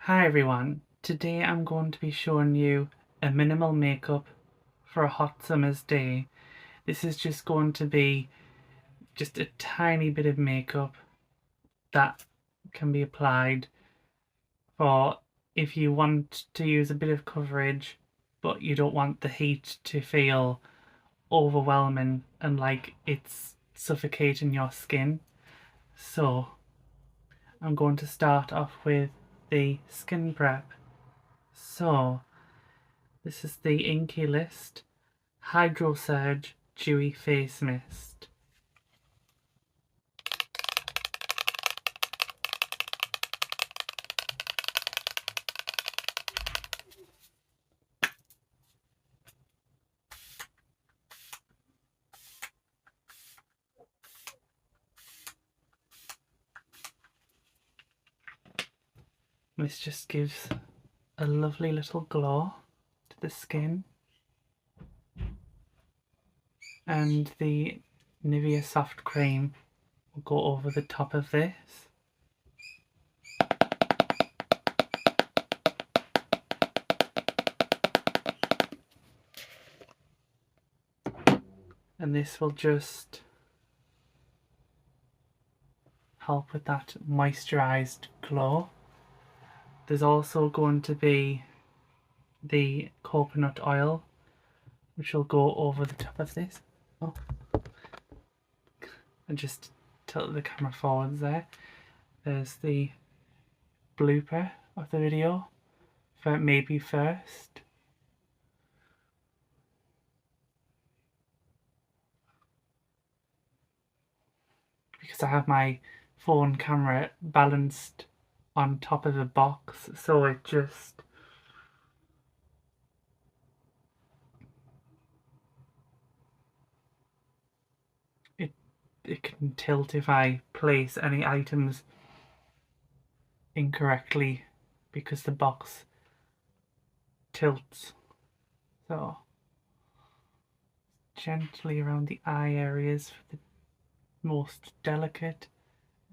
Hi everyone, today I'm going to be showing you a minimal makeup for a hot summer's day. This is just going to be just a tiny bit of makeup that can be applied for if you want to use a bit of coverage but you don't want the heat to feel overwhelming and like it's suffocating your skin. So I'm going to start off with the skin prep. So this is the Inkey List Hydro Surge Dewy Face Mist. This just gives a lovely little glow to the skin. And the Nivea Soft Cream will go over the top of this. And this will just help with that moisturised glow. There's also going to be the coconut oil, which will go over the top of this. Oh. And just tilt the camera forwards there. There's the blooper of the video for maybe first. Because I have my phone camera balanced on top of a box, so it just it can tilt if I place any items incorrectly because the box tilts. So gently around the eye areas for the most delicate,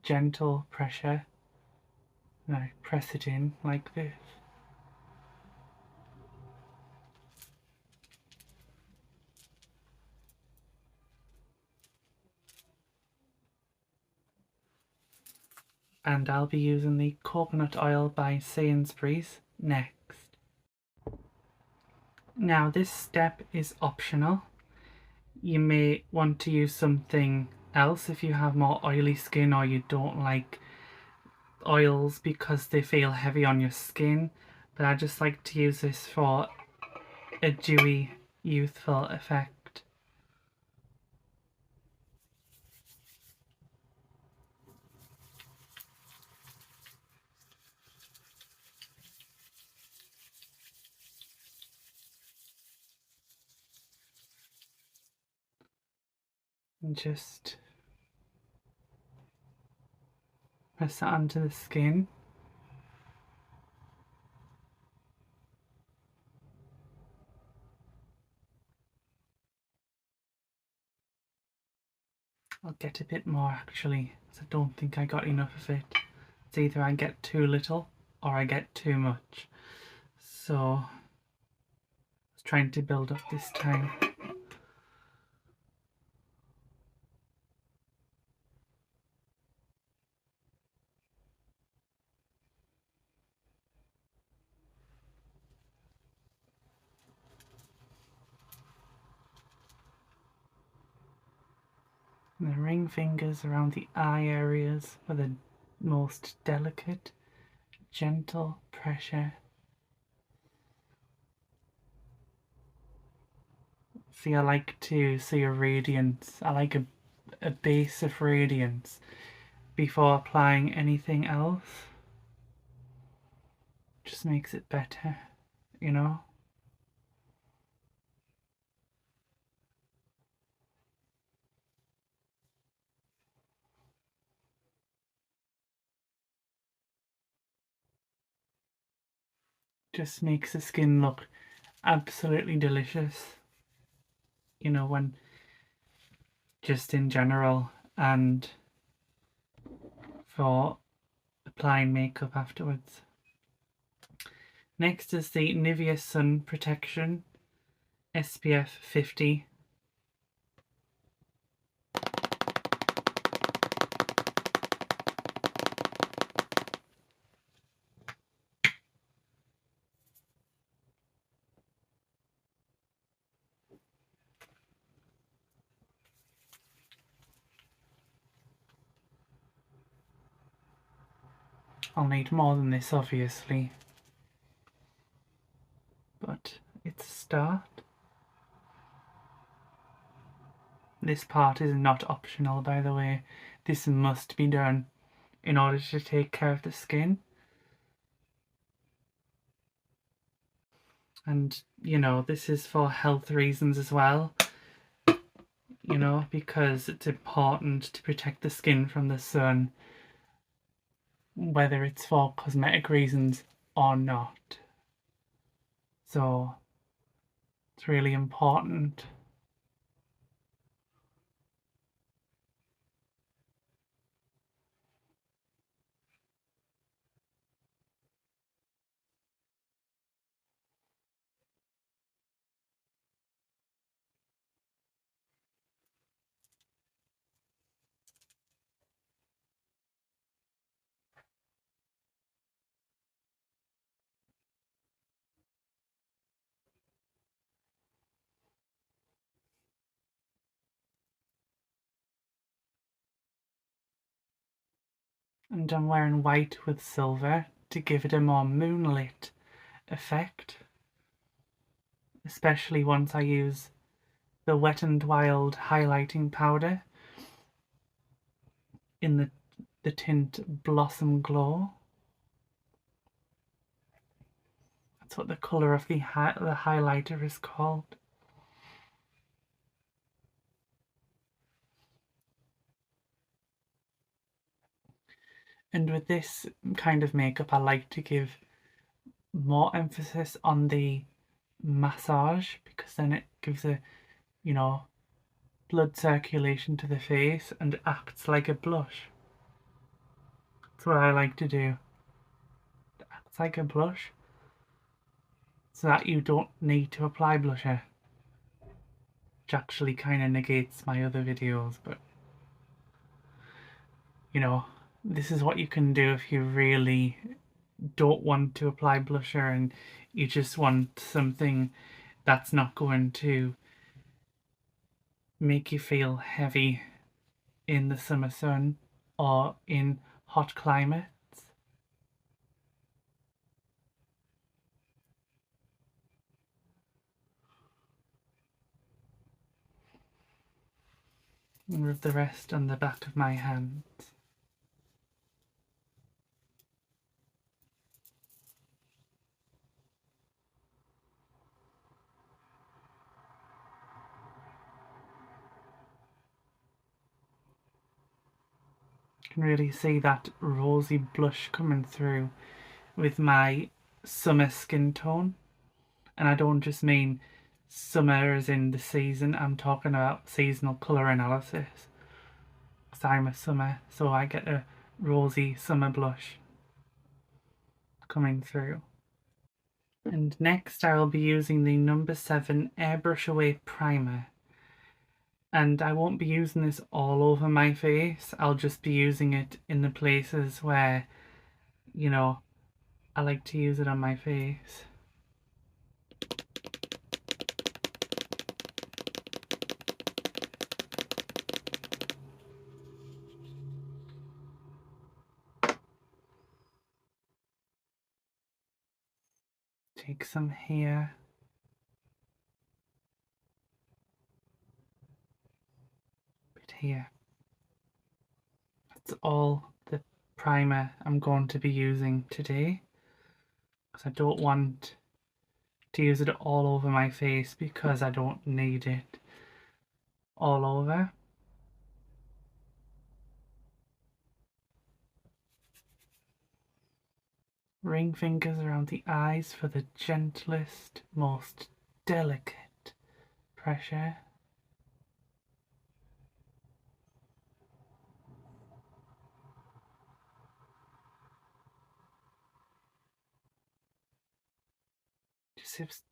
gentle pressure. And I press it in like this. And I'll be using the coconut oil by Sainsbury's next. Now this step is optional. You may want to use something else if you have more oily skin or you don't like oils because they feel heavy on your skin, but I just like to use this for a dewy, youthful effect. And just press that onto the skin. I'll get a bit more actually, because I don't think I got enough of it. It's either I get too little or I get too much. So I was trying to build up this time. And the ring fingers around the eye areas for the most delicate, gentle pressure. See, I like to see a radiance. I like a base of radiance before applying anything else. Just makes it better, you know? Just makes the skin look absolutely delicious, you know, when just in general and for applying makeup afterwards. Next is the Nivea Sun Protection SPF 50. I'll need more than this, obviously, but it's a start. This part is not optional, by the way. This must be done in order to take care of the skin. And, you know, this is for health reasons as well. You know, because it's important to protect the skin from the sun, whether it's for cosmetic reasons or not. So it's really important. And I'm wearing white with silver to give it a more moonlit effect, especially once I use the Wet n Wild highlighting powder in the tint Blossom Glow. That's what the colour of the highlighter is called. And with this kind of makeup, I like to give more emphasis on the massage, because then it gives a, you know, blood circulation to the face and acts like a blush. That's what I like to do. It acts like a blush so that you don't need to apply blusher, which actually kind of negates my other videos, but you know, this is what you can do if you really don't want to apply blusher and you just want something that's not going to make you feel heavy in the summer sun or in hot climates. And rub the rest on the back of my hands. You can really see that rosy blush coming through with my summer skin tone. And I don't just mean summer as in the season, I'm talking about seasonal colour analysis. Because I'm a summer, so I get a rosy summer blush coming through. And next I will be using the number 7 Airbrush Away Primer. And I won't be using this all over my face, I'll just be using it in the places where, you know, I like to use it on my face. Take some here. Bit here. That's all the primer I'm going to be using today, because I don't want to use it all over my face because I don't need it all over. Ring fingers around the eyes for the gentlest, most delicate pressure.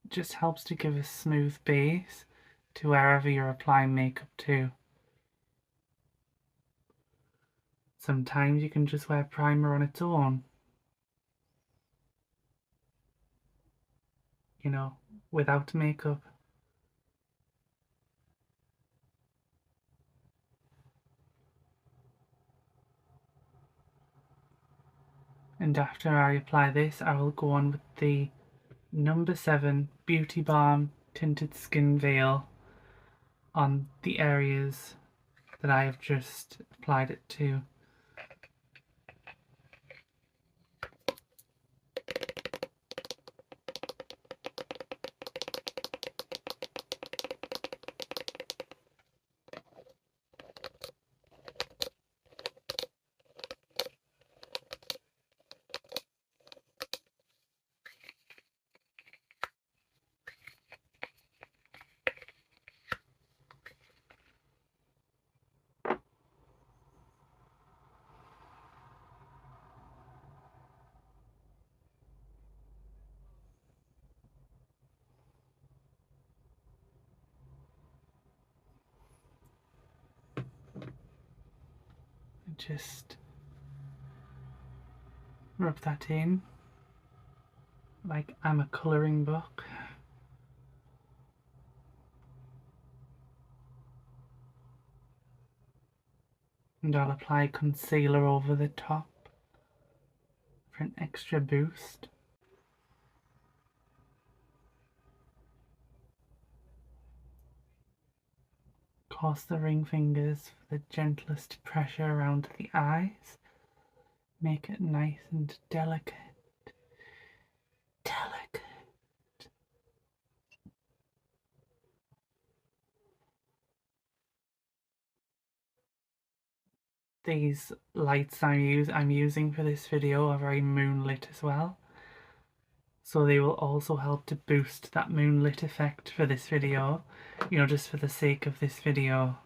just helps to give a smooth base to wherever you're applying makeup to. Sometimes you can just wear primer on its own, you know, without makeup. And after I apply this, I will go on with the number 7 Beauty Balm Tinted Skin Veil on the areas that I have just applied it to. Just rub that in like I'm a colouring book. And I'll apply concealer over the top for an extra boost. Cross the ring fingers for the gentlest pressure around the eyes. Make it nice and delicate. Delicate. These lights I'm using for this video are very moonlit as well. So they will also help to boost that moonlit effect for this video, you know, just for the sake of this video.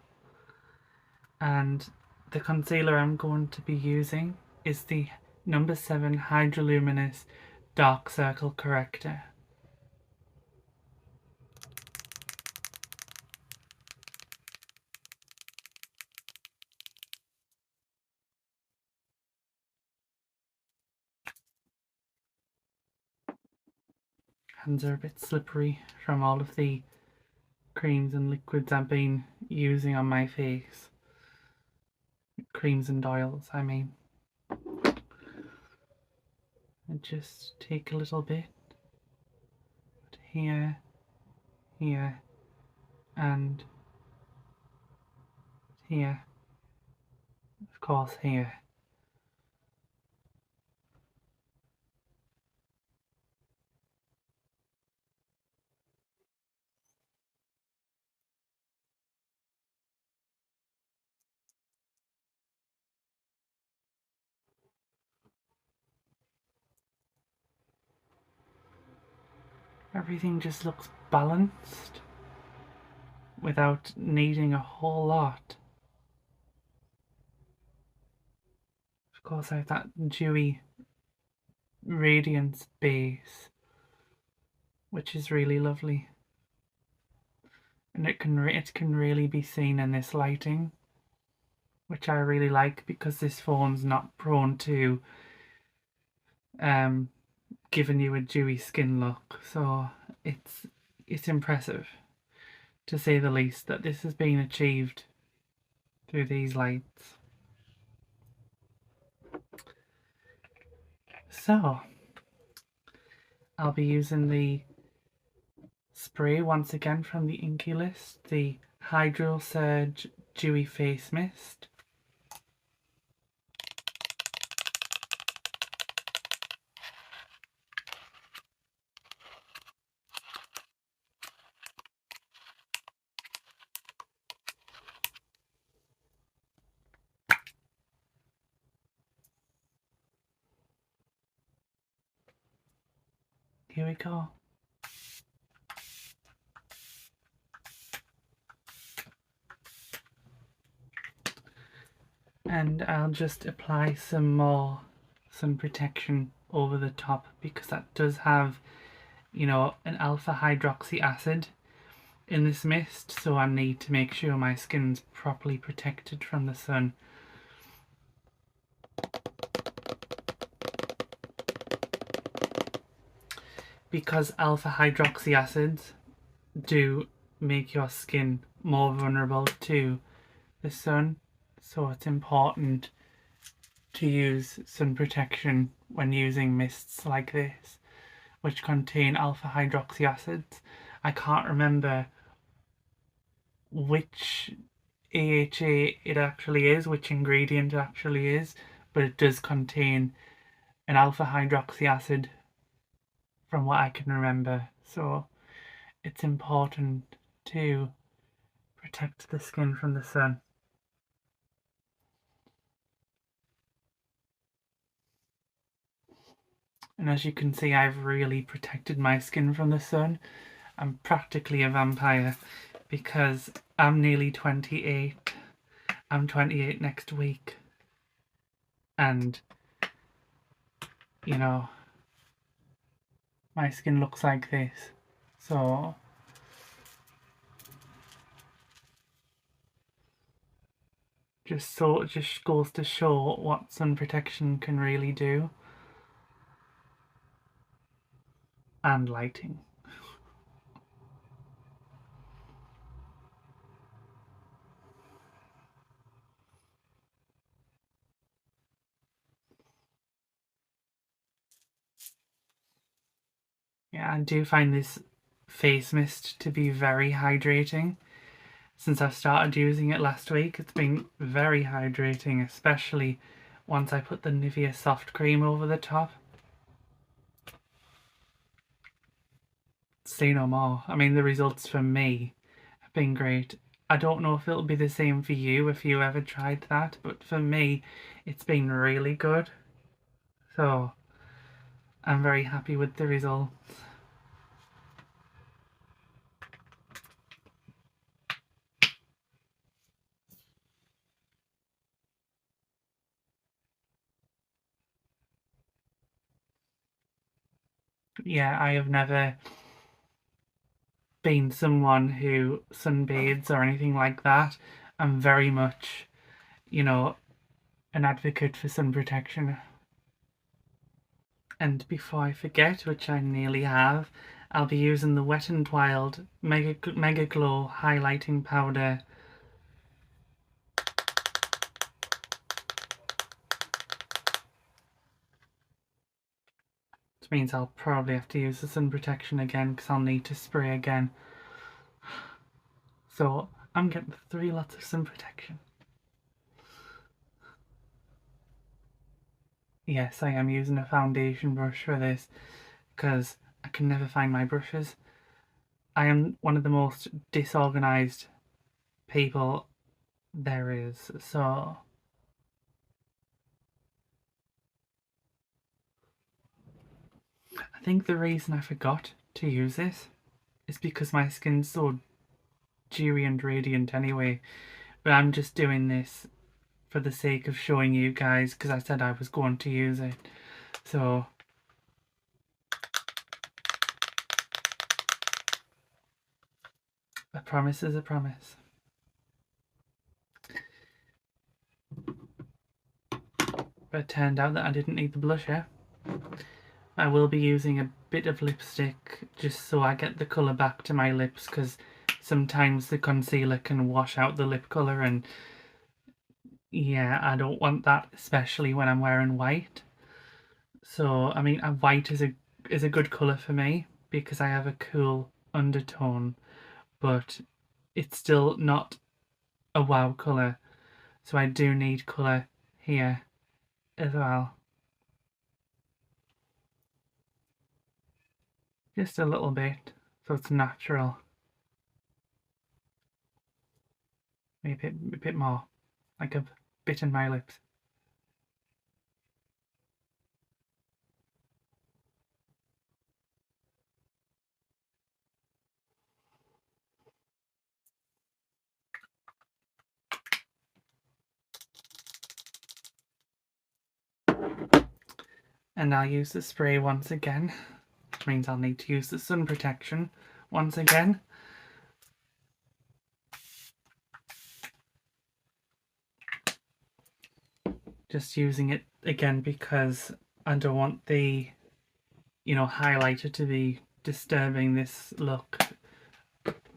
And the concealer I'm going to be using is the number 7 Hydroluminous Dark Circle Corrector. Hands are a bit slippery from all of the creams and liquids I've been using on my face. Creams and oils, I mean. And just take a little bit here, here, and here. Of course, here. Everything just looks balanced without needing a whole lot. Of course, I have that dewy radiance base, which is really lovely, and it can really be seen in this lighting, which I really like because this phone's not prone to giving you a dewy skin look. So it's impressive, to say the least, that this has been achieved through these lights. So I'll be using the spray once again from the Inkey List, the Hydro Surge Dewy Face Mist. Here we go. And I'll just apply some protection over the top, because that does have an alpha hydroxy acid in this mist, so I need to make sure my skin's properly protected from the sun. Because alpha hydroxy acids do make your skin more vulnerable to the sun, so it's important to use sun protection when using mists like this, which contain alpha hydroxy acids. I can't remember which AHA it actually is, which ingredient it actually is, but it does contain an alpha hydroxy acid from what I can remember. So it's important to protect the skin from the sun. And as you can see, I've really protected my skin from the sun. I'm practically a vampire because I'm nearly 28. I'm 28 next week. And, my skin looks like this. So just goes to show what sun protection can really do. And lighting. Yeah, I do find this face mist to be very hydrating. Since I've started using it last week, it's been very hydrating, especially once I put the Nivea soft cream over the top. Say no more. I mean, the results for me have been great. I don't know if it'll be the same for you if you ever tried that, but for me, it's been really good. So, I'm very happy with the results. Yeah, I have never been someone who sunbathes or anything like that. I'm very much, an advocate for sun protection. And before I forget, which I nearly have, I'll be using the Wet n Wild Mega Glow highlighting powder. Which means I'll probably have to use the sun protection again because I'll need to spray again. So I'm getting 3 lots of sun protection. Yes, I am using a foundation brush for this because I can never find my brushes. I am one of the most disorganized people there is, so I think the reason I forgot to use this is because my skin's so dewy and radiant anyway, but I'm just doing this for the sake of showing you guys because I said I was going to use it. So a promise is a promise. But it turned out that I didn't need the blusher. I will be using a bit of lipstick just so I get the colour back to my lips because sometimes the concealer can wash out the lip colour, and yeah, I don't want that, especially when I'm wearing white. So I mean, white is a good colour for me because I have a cool undertone, but it's still not a wow colour, so I do need colour here as well. Just a little bit, so it's natural. Maybe a bit more, like a bit in my lips. And I'll use the spray once again which means I'll need to use the sun protection once again. Just using it again because I don't want the, highlighter to be disturbing this look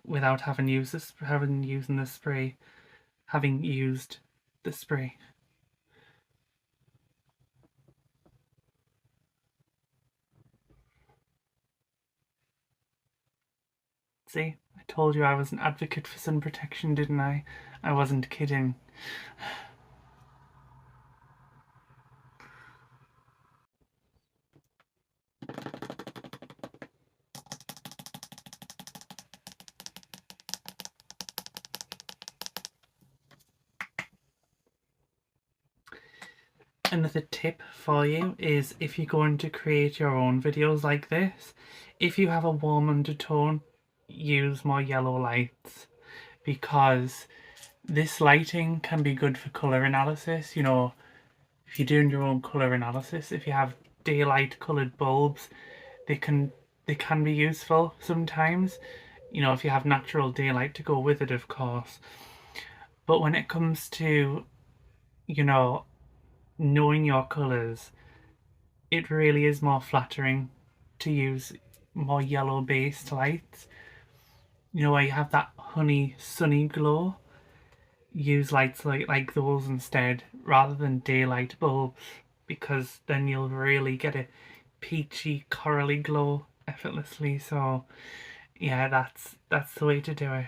without having used the spray. See, I told you I was an advocate for sun protection, didn't I? I wasn't kidding. Another tip for you is, if you're going to create your own videos like this, if you have a warm undertone, use more yellow lights, because this lighting can be good for colour analysis. If you're doing your own colour analysis, if you have daylight coloured bulbs, they can be useful sometimes, if you have natural daylight to go with it, of course. But when it comes to, knowing your colours, it really is more flattering to use more yellow based lights. Where you have that honey sunny glow, use lights like those instead, rather than daylight bulbs, because then you'll really get a peachy corally glow effortlessly. So yeah, that's the way to do it.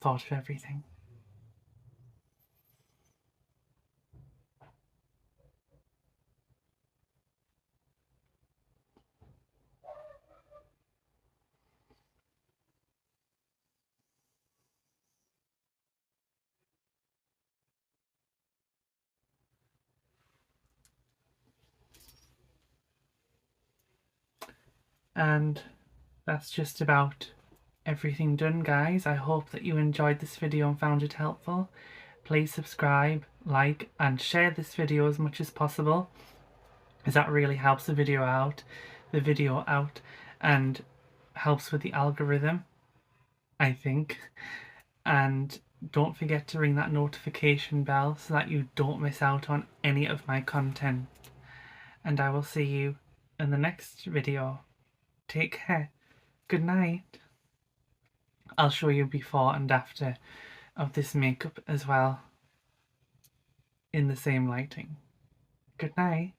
Thought of everything. And that's just about everything done, guys. I hope that you enjoyed this video and found it helpful. Please subscribe, like and share this video as much as possible, as that really helps the video out and helps with the algorithm, I think. And don't forget to ring that notification bell so that you don't miss out on any of my content. And I will see you in the next video. Take care. Good night. I'll show you before and after of this makeup as well, in the same lighting. Good night.